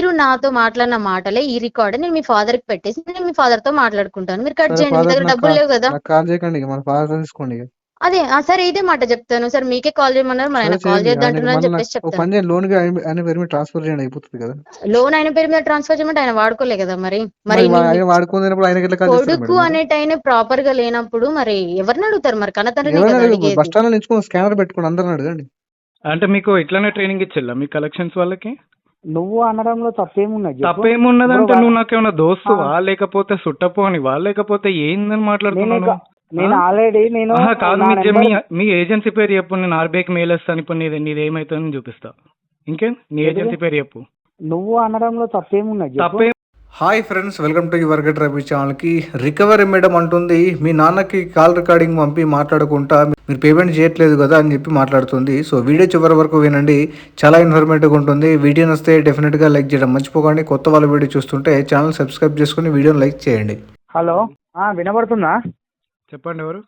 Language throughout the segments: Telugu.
మీరు నాతో మాట్లాడిన మాటలే ఈ రికార్డ్ నేను మీ ఫాదర్ కి పెట్టేసి నేను మీ ఫాదర్ తో మాట్లాడుకుంటాను. మీరు కట్ సరే చేయండి. మీ ఫాదర్ దగ్గర నాకు డబ్బులు లేవు కదా. కాల్ చేయకండి, ఇక మన ఫాదర్ తీసుకోండి ఇక. అదే సరే ఇదే మాట చెప్తాను. సరే మీకే కాల్ చేయమన్నారు, మరి సరే ఆయన కాల్ చేయండి, చేయొద్దు ఆయనకి అంటున్నారు అని మళ్ళీ చెప్పేసి ఓ చెప్తాను. పని చేయండి, లోన్ కి ఆయన పేరు మీద ట్రాన్స్ఫర్ చేయండి, అయిపోతుంది కదా. లోన్ ఆయన పేరు మీద ట్రాన్స్ఫర్ చేయమంటే ఆయన వాడుకోలే కదా. మరి మరి ఆయన వాడుకున్నప్పుడు ఆయనకి ఎట్లా కాల్ చేస్తారు కొడుకు మేడం? అనేటైన ప్రాపర్ గా లేనప్పుడు మరి ఎవరిని అడుగుతారు? మరి కన్నతండ్రినే ఎవరైనా కదా అడిగేది. బస్ స్టాండ్ నించుకొని స్కానర్ పెట్టుకోండి, అందరిని అడగండి. అంటే మీకు ఇట్లానే ట్రైనింగ్ ఇచ్చిల్లా మీ కలెక్షన్స్ వాళ్ళకి? నువ్వు అనడంలో తప్పేమున్నది చెప్పు. తప్పేమున్నదంటే నువ్వు నాకేమన్నా దోస్తువా లేకపోతే సుట్టపోనివా లేకపోతే ఏందని మాట్లాడుతున్నాను? నేను ఆల్రెడీ నేను కాదు, నా మీ నెంబర్- మీ ఏజెన్సీ పేరు చెప్పు, నేను ఆర్బీఐకి మెయిల్ వేస్తాను. ఇప్పుడు నీది ఏమైతుందని చూపిస్తా. ఇంకేం నీ ఏజెన్సీ పేరు చెప్పు. నువ్వు అనడంలో తప్పేమున్నది చెప్పు. తప్పే. Hi friends, welcome to your get Ravi ఛానల్కి. రికవరీ మేడం అంటుంది మీ నాన్నకి కాల్ రికార్డింగ్ పంపి మాట్లాడుకుంటా మీరు పేమెంట్ చేయట్లేదు కదా అని చెప్పి మాట్లాడుతుంది. సో వీడియో చివరి వరకు వినండి, చాలా ఇన్ఫర్మేటివ్గా ఉంటుంది. వీడియో నస్తే డెఫినెట్గా లైక్ చేయడం మర్చిపోకండి. కొత్త వాళ్ళ వీడియో చూస్తుంటే ఛానల్ సబ్స్క్రైబ్ చేసుకుని వీడియోని లైక్ చేయండి. హలో, వినబడుతుందా? చెప్పండి, ఎవరు?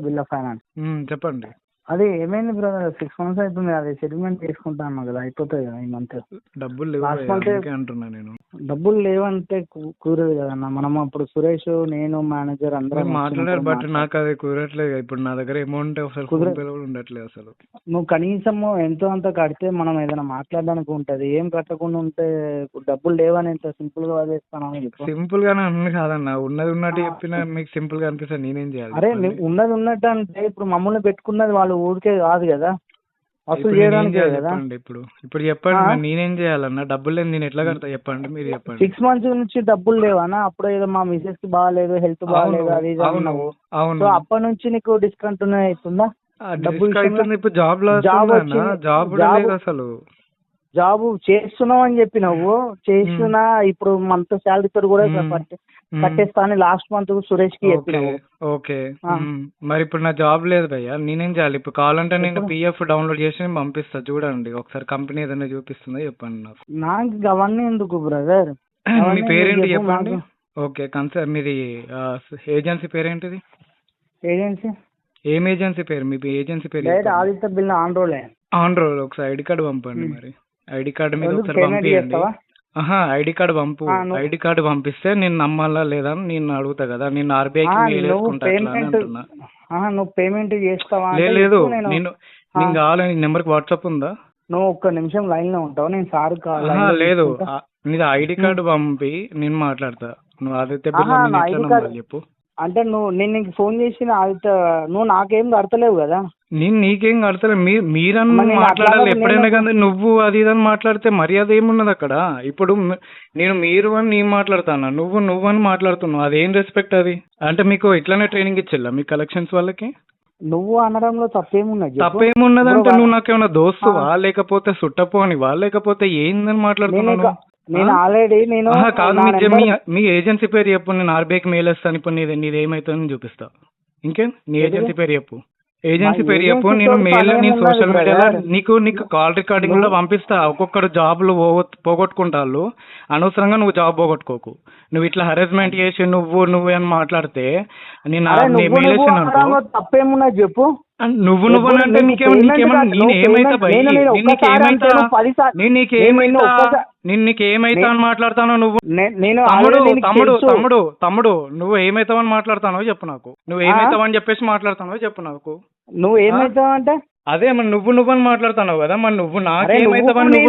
Bill of finance. చెప్పండి. అది ఏమైంది బ్రదర్, 6 months అవుతుంది. అది సెటిల్మెంట్ చేసుకుంటా అన్నా కదా, అయిపోతుంది కదా ఈ మంత్. డబ్బులు Last month అంటున్నా నేను. డబ్బులు లేవంటే కూరదు కదన్నా. మనం అప్పుడు సురేష్, నేను, మేనేజర్ అందరం మాట్లాడారు, బట్ నాకు అది కుదరట్లేదు. ఇప్పుడు నా దగ్గర అమౌంట్ అసలు ఉండట్లేదు అసలు. నువ్వు కనీసం ఎంతో అంత కడితే మనం ఏదైనా మాట్లాడడానికి ఉంటది. ఏం కట్టకుండా ఉంటే డబ్బులు లేవని ఎంత సింపుల్ గా వదిలేస్తాను. సింపుల్ గానే అన్ని కాదన్న, ఉన్నది ఉన్నట్టు చెప్పినా మీకు సింపుల్ గా అనిపిస్తే నేనేం చేయాలి? అరే ఉన్నది ఉన్నట్టు అంటే ఇప్పుడు మమ్మల్ని పెట్టుకున్నది వాళ్ళు ఊరికే కాదు కదా, అసలు చేయడానికి కదా. ఇప్పుడు చెప్పండి, నేనేం చేయాలన్నా? డబ్బులు లేదు, నేను ఎట్లా కడతా చెప్పండి, మీరు చెప్పండి. 6 months నుంచి డబ్బులు లేవన్నా? అప్పుడు ఏదో మా మిసెస్ కి బాగాలేదు, హెల్త్ బాగాలేదు, అది ఇది అన్నావు. సో అప్పటి నుంచి నీకు డిస్కంటిన్యూ అవుతుందా డబ్బులు? ఇప్పుడు జాబ్ అసలు జాబ్ చేస్తున్నావు అని చెప్పినావు, చేస్తున్నా. ఇప్పుడు మంత్ శాలరీ తో కూడా కట్టేస్తా అని లాస్ట్ మంత్ సురేష్ కి చెప్పినావు. ఓకే, మరి ఇప్పుడు నా జాబ్ లేదు భయ్యా, నేనేం చేయాలి? ఇప్పుడు కావాలంటే నేను పిఎఫ్ డౌన్లోడ్ చేసి నేను పంపిస్తా, చూడండి ఒకసారి. కంపెనీ ఏదైనా చూపిస్తుందో చెప్పండి నాకు అవన్నీ ఎందుకు బ్రదర్? మీ పేరేంటి చెప్పండి. ఓకే, మీది ఏజెన్సీ పేరేంటిది? ఏజెన్సీ ఏం ఏజెన్సీ పేరు? మీ ఏజెన్సీ పేరు ఆదిత్య బిల్ ఆన్ రోల్. ఒకసారి ఐడి కార్డు పంపండి. మరి ఐడి కార్డు మీద ఒకసారి పంపించండి. ఐడి కార్డు పంపు. ఐడి కార్డు పంపిస్తే నేను నమ్మాలా లేదా అని నేను అడుగుతా కదా. నేను ఆర్బీఐకి మెయిల్ వేసుకుంటా అంటున్నా. నువ్వు పేమెంట్ చేస్తావా? లేదు, నేను కావాలి. నెంబర్కి వాట్సాప్ ఉందా? నువ్వు ఒక్క నిమిషం లైన్ లో ఉంటావు, నేను సార్ లేదు, నీది ఐడి కార్డు పంపి నేను మాట్లాడతా. నువ్వు ఆదిత్య చెప్పు. అంటే నేను నీకు ఫోన్ చేసిన ఆదిత్య, నువ్వు నాకేం కడతలేవు కదా. నేను నీకేం కడతలే, మీరన్నా మాట్లాడాలి ఎప్పుడైనా. కానీ నువ్వు అది ఇదని మాట్లాడితే మర్యాద ఏమున్నది అక్కడ? ఇప్పుడు నేను మీరు అని నేను మాట్లాడతాను, నువ్వు అని మాట్లాడుతున్నావు. అదేం రెస్పెక్ట్ అది? అంటే మీకు ఇట్లానే ట్రైనింగ్ ఇచ్చిల్లా మీ కలెక్షన్స్ వాళ్ళకి? నువ్వు అనడంలో తప్పేమున్నది? తప్పేమున్నదంటే నువ్వు నాకేమన్నా దోస్తువా లేకపోతే సుట్టపోనివా లేకపోతే ఏందని మాట్లాడుతున్నాను? నేను ఆల్రెడీ కాదు, మీ ఏజెన్సీ పేరు చెప్పు, నేను ఆర్బీఐకి మెయిల్ వేస్తాను. ఇప్పుడు నీది ఏమైతుందని చూపిస్తా. ఇంకేం నీ ఏజెన్సీ పేరు చెప్పు. ఏజెన్సీ పేరు చెప్పు. నేను సోషల్ మీడియాలో నీకు కాల్ రికార్డింగ్ కూడా పంపిస్తా. ఒక్కొక్కరు జాబ్లు పోగొట్టుకుంటారు, అనవసరంగా నువ్వు జాబ్ పోగొట్టుకోకు. నువ్వు ఇట్లా హెరాస్మెంట్ చేసి నువ్వు అని మాట్లాడితే తప్పేమున్నది చెప్పు. నువ్వు అంటే నీకేమైతా అని మాట్లాడతానో నువ్వు? తమ్ముడు నువ్వు ఏమైతావని మాట్లాడతానో చెప్పు నాకు. నువ్వు ఏమైతావని చెప్పేసి మాట్లాడతానో చెప్పు నాకు. నువ్వు ఏమైతావు అంటే అదే మరి నువ్వు అని మాట్లాడుతున్నావు కదా. మరి నువ్వు నాకేమైతావని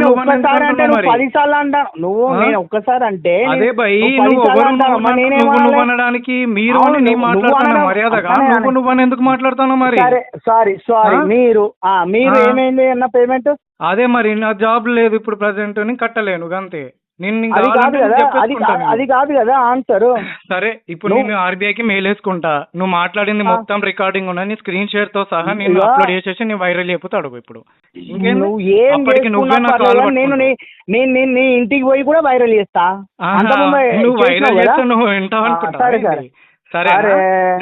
ఒక్కసారి అంటే అదే భయ్, నువ్వు అనడానికి మీరు మాట్లాడుతున్నా మర్యాదగా. నువ్వు అని ఎందుకు మాట్లాడుతున్నావు? మరి సారీ మీరు ఏమైంది అన్న పేమెంట్? అదే మరి నా జాబ్ లేదు ఇప్పుడు ప్రెసెంట్, నేను కట్టలేను అంతే. అది కాదు కదా ఆన్సర్. సరే, ఇప్పుడు నేను ఆర్బీఐకి మెయిల్ వేసుకుంటా. నువ్వు మాట్లాడింది మొత్తం రికార్డింగ్ ఉన్నది, నీ స్క్రీన్ షేర్ తో సహా నేను అప్లోడ్ చేసేసి నేను వైరల్ అయిపోతా అడుగు. ఇప్పుడు నేను ఇంటికి పోయి కూడా వైరల్ చేస్తా. నువ్వు వైరల్ చేస్తా, నువ్వు వింటావు అనుకుంటా. సరే,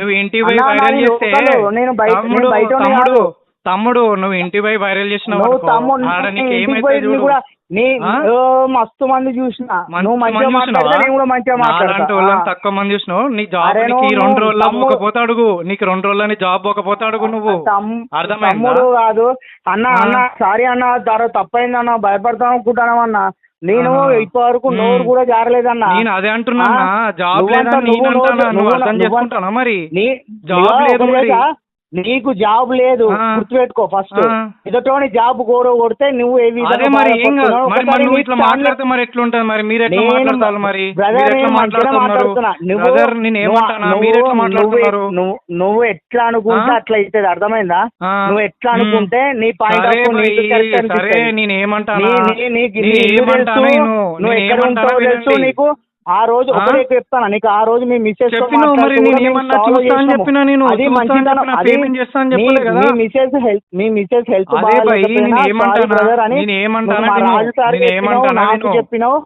నువ్వు ఇంటికి పోయి వైరల్ చేస్తే తమ్ముడు నువ్వు ఇంటికి పోయి వైరల్ చేసినావు మస్తు మంది చూసినా, తక్కువ మంది చూసినావు. నీ జాబ్ 2 రోజుల్లో పోకపోతే అడుగు, నీకు 2 రోజులని జాబ్ పోకపోతే అడుగు. నువ్వు తమ్ముడు కాదు అన్న సారీ అన్న, తప్పైంది అన్న, భయపడతాను అనుకుంటాను అన్న. నేను ఇప్పటి వరకు నోరు కూడా జారలేదన్నా. నేను అదే అంటున్నా, జాబ్ నువ్వంతా లేదని నేను అంటానా, నువ్వు అర్థం చేసుకుంటానా? మరి జాబ్ లేదు మరి. నీకు జాబ్ లేదు గుర్తుపెట్టుకో. ఫస్ట్ ఎదుటోని జాబ్ కొడితే నువ్వు ఏ అదే మరి ఏం కాదు. మరి నువ్వు ఇట్లా మాట్లాడితే మరి ఎట్లుంటది? మరి మీరు ఎట్లా మాట్లాడతారు? మరి మీరు ఎట్లా మాట్లాడుతున్నారు? బ్రదర్ నేను ఏమంటానా, మీరు ఎట్లా మాట్లాడుతున్నారు? నువ్వు ఎట్లా అనుకుంటే అట్లా అవుతుంది, అర్థమైందా? నువ్వు ఎట్లా అనుకుంటే నీ పాయింట్ ఆఫ్ వ్యూ. సరే నేను ఏమంటానా, నువ్వు ఎక్కడ ఉంటావో తెలుసు నీకు. ఆ రోజు ఒకటే చెప్తాను నీకు, ఆ రోజు మీ మిస్సెస్ అది మీ మిస్సెస్ హెల్త్ నాకు చెప్పినావు,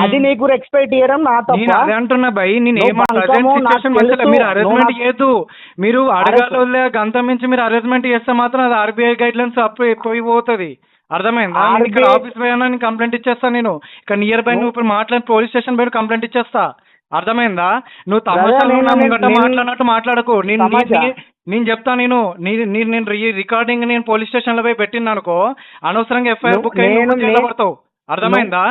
అది నీకు రెస్పెక్ట్ ఇవ్వడం నా తప్ప. అదే అంటున్నా భయ్, నేను మీరు అరేంజ్మెంట్ చేయొద్దు. మీరు అడగాలి గంతం మించి మీరు అరేంజ్మెంట్ చేస్తే మాత్రం అది ఆర్బీఐ గైడ్ లైన్స్ పోతుంది. అర్థమైందా? ఇక్కడ ఆఫీస్ పోయినా నేను కంప్లైంట్ ఇచ్చేస్తాను. నేను ఇక్కడ నియర్ బై నువ్వు ఇప్పుడు మాట్లాడి పోలీస్ స్టేషన్ పోయి కంప్లైంట్ ఇచ్చేస్తా. అర్థమైందా? నువ్వు తమాషాలు మాట్లాడినట్టు మాట్లాడకు. నేను చెప్తా, నేను రికార్డింగ్ నేను పోలీస్ స్టేషన్ లో పోయి పెట్టింది అనుకో, అనవసరంగా ఎఫ్ఐఆర్ బుక్ పడతావు. అర్థమైందా?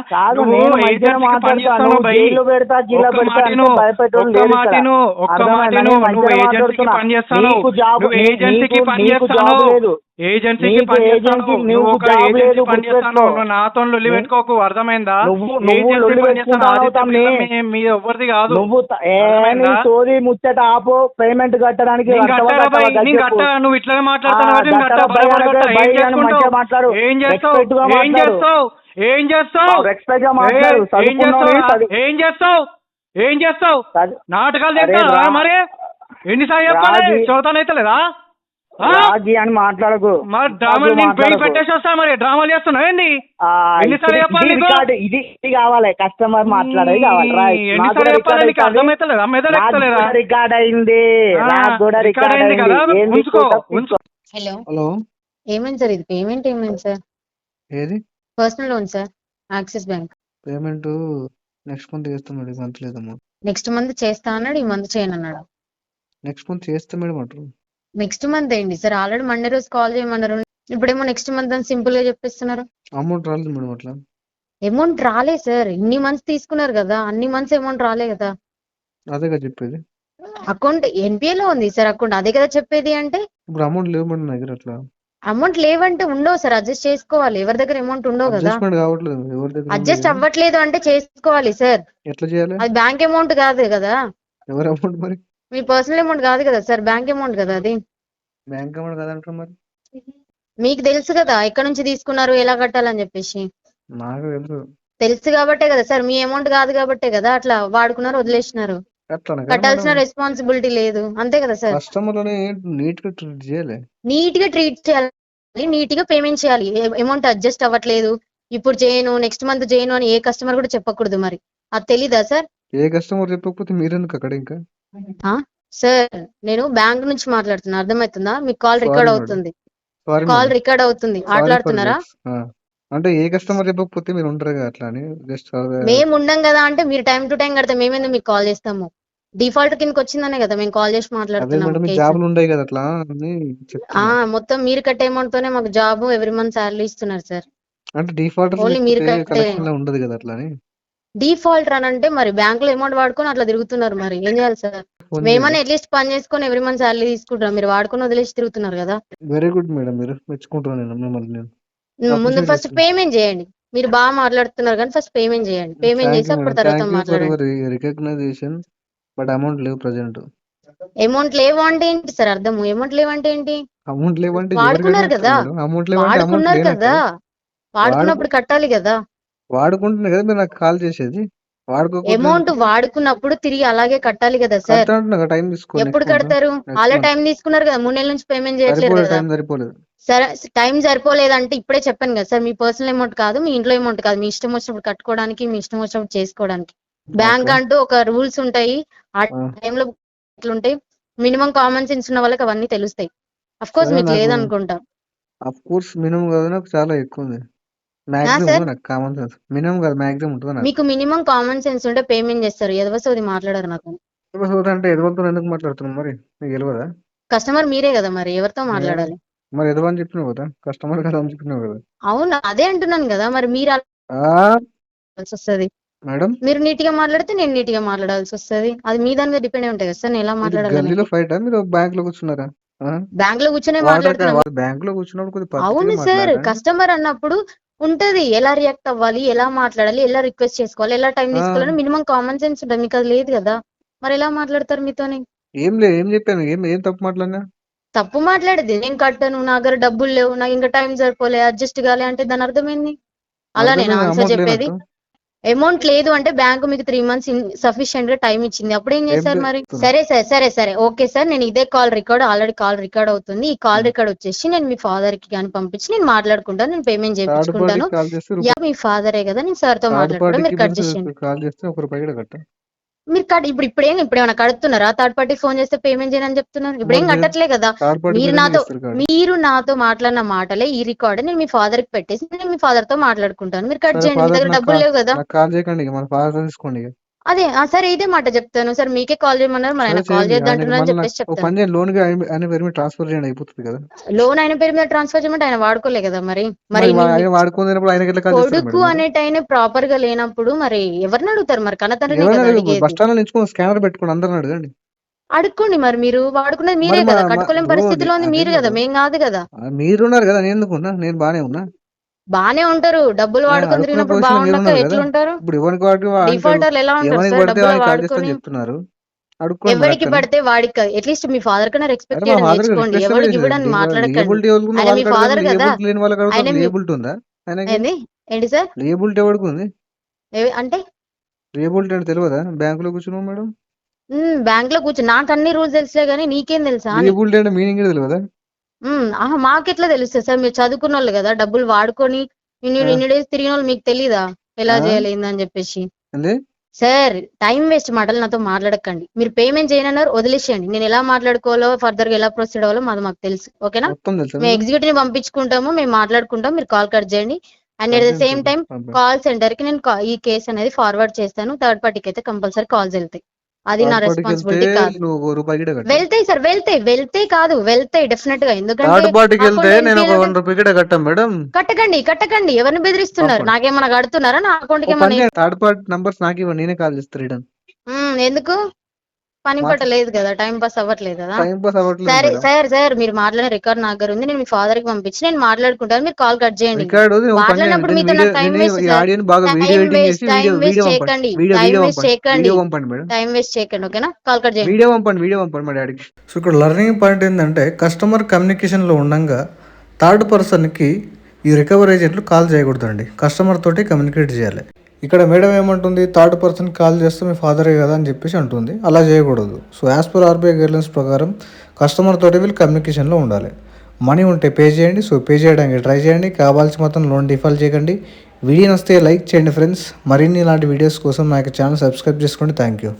ఏజెన్సీకి నాతో లొల్లి పెట్టుకోకు. అర్థమైందా? మీ ఎవరిది కాదు. ముచ్చట ఆపు, పేమెంట్ కట్టడానికి నువ్వు ఇట్లానే మాట్లాడుతున్నావు. ఏం చేస్తావు? ఏం చేస్తావు? ఏం చేస్తావు? ఏం చేస్తావు? ఏం చేస్తావు? నాటకాలు చేస్తావా? మరి ఎన్నిసార్లు చెప్పాలి? చదువుతానైతే లేదా అని మాట్లాడకు. మరి డ్రామాలు నేను పెళ్లి పెట్టేసి వస్తా. మరి డ్రామాలు చేస్తున్నావు ఏంది? ఎన్నిసార్లు చెప్పాలి? ఇది కావాలి, కస్టమర్ మాట్లాడేది కావాలి. ఎన్నిసార్లు చెప్పాలి? నీకు అర్థమైతలేదా? మెదలెక్కలేదా? రికార్డ్ అయింది కదా, ఉంచుకో. హలో హలో, ఏమైంది సార్? ఇది పేమెంట్ ఏమైంది సార్? ఏది personal loan sir, axis bank. Payment next month చేస్తాం. ఈ మంత్ లేదమ్మా. నెక్స్ట్ మంత్ చేస్తా అన్నాడు, ఈ మంత్ చేయను అన్నాడు. నెక్స్ట్ మంత్ చేస్తాం మేడం అంటారు. నెక్స్ట్ మంత్ ఏంటి సార్? ఆల్రెడీ మండే రోజు కాల్ చేయమన్నారు, ఇప్పుడేమో నెక్స్ట్ మంత్ అని సింపుల్ గా చెప్పిస్తున్నారు. అమౌంట్ రాలేదు మేడం. అట్లా అమౌంట్ రాలే సార్, ఇన్ని మంత్స్ తీసుకున్నారు కదా, అన్ని మంత్స్ అమౌంట్ రాలే కదా. అదేగా చెప్పేది. అకౌంట్ ఎన్పిఏ లో ఉంది సార్ అకౌంట్, అదే కదా చెప్పేది. అంటే ఇప్పుడు అమౌంట్ లేవు మేడం నా దగ్గర. అట్లా అమౌంట్ లేవంటే ఉండవు సార్, అడ్జస్ట్ చేసుకోవాలి. ఎవరి దగ్గర అమౌంట్ ఉండవు కదా. అడ్జస్ట్ అవ్వట్లేదు అంటే చేసుకోవాలి సార్. ఎట్లా చేయాలి? అది బ్యాంక్ అమౌంట్ కాదు కదా. ఎవరి అమౌంట్ మరి? మీ పర్సనల్ అమౌంట్ కాదు కదా సార్, బ్యాంక్ అమౌంట్ కదా అది. బ్యాంక్ అమౌంట్ కాదంటారు మరి. మీకు తెలుసు కదా ఎక్కడ నుంచి తీసుకున్నారు, ఎలా కట్టాలని చెప్పేసి. నాకు తెలుసు కాబట్టే కదా సార్, మీ అమౌంట్ కాదు కాబట్టే కదా అట్లా వాడుకున్నారు, వదిలేసినారు. కట్టాల్సిన రెస్పాన్సిబిలిటీ లేదు, అంతే కదా సార్. నీట్ గా ట్రీట్ చేయాలి, నీట్ గా పేమెంట్ చేయాలి. అమౌంట్ అడ్జస్ట్ అవ్వట్లేదు, ఇప్పుడు చేయను, నెక్స్ట్ మంత్ చేయను అని ఏ కస్టమర్ కూడా చెప్పకూడదు. మరి అది తెలీదా సార్? ఏ కస్టమర్ చెప్పకపోతే మీరెందుకు అక్కడ? ఇంకా సార్ నేను బ్యాంక్ నుంచి మాట్లాడుతున్నా, అర్థమవుతుందా? మీకు కాల్ రికార్డ్ అవుతుంది, కాల్ రికార్డ్ అవుతుంది. మాట్లాడుతున్నారా? అంటే ఏ కస్టమర్ చెప్పకపోతే మీరు ఉంటారు కదా అట్లా అని. జస్ట్ మేము ఉండం కదా అంటే మీరు టైం టు టైం కడితే మేమేందుకు మీకు కాల్ చేస్తాము? డిఫాల్ట్ కిందకి వచ్చిందనే కదా మేము కాల్ చేసి మాట్లాడుతున్నాం. మొత్తం మీరు కట్టే అమౌంట్ తోనే మాకు జాబ్ ఎవ్రీ మంత్ సాలరీ ఇస్తున్నారు సార్. అంటే డిఫాల్ట్ ఓన్లీ మీరు కట్టే ఉండదు కదా అట్లా అని. డిఫాల్ట్ రన్ అంటే మరి బ్యాంక్ లో అమౌంట్ వాడుకొని అట్లా తిరుగుతున్నారు, మరి ఏం చేయాలి సార్? మేమన్నా అట్లీస్ట్ పని చేసుకొని ఎవ్రీ మంత్ సాలరీ తీసుకుంటాం, మీరు వాడుకొని వదిలేసి తిరుగుతున్నారు కదా. వెరీ గుడ్ మేడం, మీరు మెచ్చుకుంటున్నాను. ముందు ఫస్ట్ పేమెంట్ చేయండి. మీరు బాగా మాట్లాడుతున్నారు కానీ ఫస్ట్ పేమెంట్ చేయండి. పేమెంట్ చేసి అప్పుడు తర్వాత మాట్లాడండి. రికగ్నైజేషన్ బట్ అమౌంట్ లేవు ప్రెజెంట్. అమౌంట్ లేవు అంటే ఏంటి సార్ అర్థం? అమౌంట్ లేవు అంటే ఏంటి? అమౌంట్ లేవంటే వాడుకున్నారు కదా, వాడుకున్నారు కదా, వాడుకున్నప్పుడు కట్టాలి కదా. వాడుకుంటున్నా కదా మీరు నాకు కాల్ చేసేది. అమౌంట్ వాడుకున్నప్పుడు తిరిగి అలాగే కట్టాలి కదా సార్. ఎప్పుడు కడతారు? అలా టైం తీసుకున్నారు కదా, 3 నెలల నుంచి పేమెంట్ చేయట్లేదు కదా. సరే టైం సరిపోలేదంటే ఇప్పుడే చెప్పాను కదా సార్, మీ పర్సనల్ అమౌంట్ కాదు, మీ ఇంట్లో అమౌంట్ కాదు, మీ ఇష్టం వచ్చినప్పుడు కట్టుకోవడానికి, మీ ఇష్టం వచ్చినప్పుడు చేసుకోవడానికి. బ్యాంక్ అంటూ ఒక రూల్స్ ఉంటాయి, ఆ టైంలో ఉంటాయి. మినిమం కామన్ సెన్స్ ఉన్న వాళ్ళకి అవన్నీ తెలుస్తాయి. అఫ్ కోర్స్ మీకు లేదనుకుంటా. అఫ్ కోర్స్ మినిమం కాదు, నాకు చాలా ఎక్కువ ఉంది. కామన్ సెన్స్ మినిమం కాదు, మాక్సిమం ఉంటుంది. మీకు మినిమం కామన్ సెన్స్ ఉంటే పేమెంట్ చేస్తారు. ఎదవసోది మాట్లాడారు నాకు. అంటే ఎదవతో ఎందుకు మాట్లాడుతున్నాం? మరి నీకు తెలియదా? కస్టమర్ మీరే కదా, మరి ఎవరితో మాట్లాడాలి? మరి ఎదవని చెప్పినావు కదా, కస్టమర్ కదా అని చెప్పినావు కదా. అవును అదే అంటున్నాను కదా, మరి మీరు మాట్లాడాల్సి వస్తది. మేడం మీరు నీట్ గా మాట్లాడితే నేను నీట్ గా మాట్లాడాల్సి వస్తది. అది మీ దాని మీద డిపెండ్ అయి ఉంటాయి కదా సార్ నేను ఎలా ఇది మాట్లాడాలనేది. గల్లీలో ఫైటా మీరు బ్యాంక్ లో కూర్చున్నారా? బ్యాంక్ లో కూర్చొనే మాట్లాడుతున్నాం. బ్యాంక్ లో కూర్చున్నప్పుడు కొద్దిగా అవును పద్ధతిగా సార్, మాట్లాడండి. కస్టమర్ అన్నప్పుడు ఉంటది. ఎలా రియాక్ట్ అవ్వాలి, ఎలా మాట్లాడాలి, ఎలా రిక్వెస్ట్ చేసుకోవాలి, ఎలా టైం ఆ, తీసుకోవాలని మినిమం కామన్ సెన్స్ ఉంటుంది. మీకు అది లేదు కదా, మరి ఎలా మాట్లాడతారు మీతోని? ఏం చెప్పాను, ఏం తప్పు మాట్లాడినా? తప్పు మాట్లాడేది నేను కట్టను, నా దగ్గర డబ్బులు లేవు, నాకు ఇంకా టైం సరిపోలే, అడ్జస్ట్ కాలే అంటే దాని అర్థం ఏంది? అలా నేను అర్థమైంది, ఆన్సర్ అమౌంట్ చెప్పేది. లేనట్టు. అమౌంట్ లేదు అంటే బ్యాంకు మీకు 3 months సఫిషియెంట్ గా టైం ఇచ్చింది, అప్పుడు ఏం ఏం చేశారు మరి? చేస్తున్నా? సరే సార్, సరే ఓకే సార్, నేను ఇదే ఆల్రెడీ కాల్ రికార్డ్ అవుతుంది. ఈ కాల్ రికార్డ్ వచ్చేసి నేను మీ ఫాదర్ కి కానీ పంపించి నేను మాట్లాడుకుంటాను, నేను పేమెంట్ థర్డ్ చేయించుకుంటాను. పార్టీకి కాల్ చేస్తే యా మీ ఫాదరే కదా, నేను సార్ తో థర్డ్ మాట్లాడుకుంటా, పార్టీకి మీరు కట్ చేసేయండి. కాల్ చేస్తే ₹1 కూడా కట్ట. మీరు ఇప్పుడేమైనా కడుతున్నారా? థర్డ్ పార్టీ ఫోన్ చేస్తే పేమెంట్ చేయని చెప్తున్నారు. ఇప్పుడేం మరి కట్టట్లే కదా. థర్డ్ పార్టీ మీరు మీద నాతో చేస్తారు కాదు. మీరు నాతో మాట్లాడిన మాటలే ఈ రికార్డ్ నేను మీ ఫాదర్ కి పెట్టేసి నేను మీ ఫాదర్ తో మాట్లాడుకుంటాను. మీరు కట్ సరే చేయండి, మీ ఫాదర్ దగ్గర డబ్బులు లేవు కదా. నాకు కాల్ చేయకండి, ఇక మన ఫాదర్ తీసుకోండి ఇక. అదే సరే ఇదే మాట చెప్తాను సార్, మీకే కాల్ చేయమన్నారు, మరి సరే ఆయన కాల్ చేయండి, చేద్దాం ఆయనకి అంటున్నారు అని మళ్ళీ చెప్పేసి ఒక చెప్తాను. పని చేయండి, లోన్ గా ఆయన పేరు మీద ట్రాన్స్ఫర్ చేయండి, అయిపోతుంది కదా. లోన్ ఆయన పేరు మీద ట్రాన్స్ఫర్ చేయమంటే ఆయన వాడుకోలే కదా మరి. ఆయన వాడుకునేటప్పుడు ఆయనకి ఎట్లా కాల్ చేస్తారు కొడుకు మేడం? అనేటైన ప్రాపర్ గా లేనప్పుడు మరి ఎవరిని అడుగుతారు? మరి కన్నతండ్రినే కదా ఎవరైనా అడిగేది. బస్ స్టాండ్ లో నిల్చుకుని స్కానర్ పెట్టుకోండి, అందరిని అడగండి. అడుక్కోండి, మరి మీరు వాడుకునేది మీరే మరి కదా, కట్టుకోలేని పరిస్థితిలో ఉంది అదే మీరు కదా, కాదు, మేం కాదు కదా. మీరున్నారు కదా, నేను ఎందుకున్నా, నేను బానే ఉన్నా. బానే ఉంటారు, డబ్బులు వాడుకొని అడుక్కునే తిరిగినప్పుడు పొజిషన్ బాగుండక మీరున్నారు కదా. ఎట్లుంటారు? ఇప్పుడు ఎవరికి వాడికి డిఫాల్టర్లు ఎలా ఉంటారు ఎవరికి సార్? పడితే డబ్బులు వాడికి కాల్ వాడుకొని చేస్తాను చెప్తున్నారు. అడుక్కోండి మరి ఎవరికి అక్కనే. పడితే వాడికి కాదు, అట్లీస్ట్ మీ ఫాదర్ కన్నా రెస్పెక్ట్ అరే మా చేయడం ఫాదర్ నేర్చుకోండి. రిక్వెస్ట్ ఎవరికి ఇవ్వడానికి మాట్లాడకండి. లేబుల్టీ ఎవరికి ఆయన మీ వాళ్ళకి అడగండి, ఫాదర్ కదా. లేబుల్టీ లేని వాళ్ళకి ఆయన అడుగుతారు. మీ లేబుల్టీ ఉందా ఆయనకి? ఏంది ఏంటి సార్? లేబుల్టీ ఎవరికి ఉంది? అంటే లేబుల్టీ అంటే తెలియదా? బ్యాంకులో కూర్చున్నావు మేడం. బ్యాంక్ లో కూర్చో, నాకు అన్ని రూల్స్ తెలుసులే కానీ నీకేం తెలుసా అని. లేబుల్టీ అంటే మీనింగ్ తెలియదా? మాకెట్లా తెలుస్తుంది సార్? మీరు చదువుకున్న వాళ్ళు కదా, డబ్బులు వాడుకొని ఇన్ని డేస్ తిరిగిన వాళ్ళు, మీకు తెలీదా ఎలా చేయాలి ఏందని చెప్పేసి? ఏంది? సార్ టైం వేస్ట్ మాటలు నాతో మాట్లాడకండి. మీరు పేమెంట్ చేయనన్నారు, వదిలేసేయండి. నేను ఎలా మాట్లాడుకోవాలో, ఫర్దర్ గా ఎలా ప్రొసీడ్ అవ్వాలో మాకు తెలుసు, ఓకేనా? మొత్తం తెలుసా మేము మీకు? ఎగ్జిక్యూటివ్ ని పంపించుకుంటాము, మేము మాట్లాడుకుంటాం, మీరు కాల్ కట్ చేయండి. అండ్ ఎట్ ద పంపించండి, సేమ్ టైం పంపించండి. కాల్ సెంటర్ కి నేను ఈ కేసు అనేది ఫార్వర్డ్ చేస్తాను. థర్డ్ పార్టీకి అయితే కంపల్సరీ కాల్స్ వెళ్తాయి, అది నా థర్డ్ పార్టీకి వెళ్తే రెస్పాన్సిబిలిటీ కాదు. నువ్వు ₹1 కూడా కట్ట. వెళ్తాయి సార్, వెళ్తాయి డెఫినెట్ గా. ఎందుకంటే థర్డ్ పార్టీకి వెళ్తే అకౌంట్ నేను ఒక NPL ₹1 కూడా కట్టాను మేడం. కట్టకండి. ఎవరిని బెదిరిస్తున్నారు? పాపం. నాకేమన్నా కడుతున్నారా? నా అకౌంట్ కి ఏమన్నా థర్డ్ పార్టీ నంబర్స్ నాకు ఇవ్వండి, నేనే కాల్ చేస్తాను రిటర్న్. ఎందుకు? పని పట్ట లేదు కదా, టైం పాస్ అవ్వట్లేదు కదా. టైం పాస్ అవ్వట్లేదు సరే మేడం. సార్ మీరు మాట్లాడిన రికార్డ్ నా దగ్గర ఉంది, నేను మీ ఫాదర్ కి పంపించి నేను మాట్లాడుకుంటాను, మీరు కాల్ కట్ చేయండి. రికార్డు మాట్లాడినప్పుడు మీతో నాకు టైం వేస్ట్ సార్. ఆడియోని బాగా వీడియో ఎడిటింగ్ చేసి టైం వేస్ట్ వీడియో చేయకండి, వీడియో టైం వీడియో వేస్ట్ పంపండి, చేయకండి, వీడియో పంపండి మేడం. టైం వేస్ట్ చేయకండి, ఓకేనా? కాల్ కట్ చేయండి. వీడియో పంపండి మా డాడీకి. సో ఇక్కడ లెర్నింగ్ పాయింట్ ఏంటంటే కస్టమర్ కమ్యూనికేషన్లో ఉండగా థర్డ్ పర్సన్కి ఈ రికవరీ ఏజెంట్లు కాల్ చేయకూడదండి, కస్టమర్ తోటి కమ్యూనికేట్ చేయాలి. ఇక్కడ మేడం ఏమంటుంది, థర్డ్ పర్సన్ కాల్ చేస్తే మీ ఫాదరే కదా అని చెప్పేసి అంటుంది. అలా చేయకూడదు. So as per RBI guidelines ప్రకారం కస్టమర్ తోటి వీళ్ళు కమ్యూనికేషన్లో ఉండాలి. మనీ ఉంటే పే చేయండి. సో పే చేయడానికి ట్రై చేయండి, కావాల్సిన మొత్తం లోన్ డిఫాల్ట్ చేయకండి. వీడియో నచ్చితే లైక్ చేయండి ఫ్రెండ్స్. మరిన్ని ఇలాంటి వీడియోస్ కోసం నా యొక్క ఛానల్ సబ్స్క్రైబ్ చేసుకోండి. Thank you.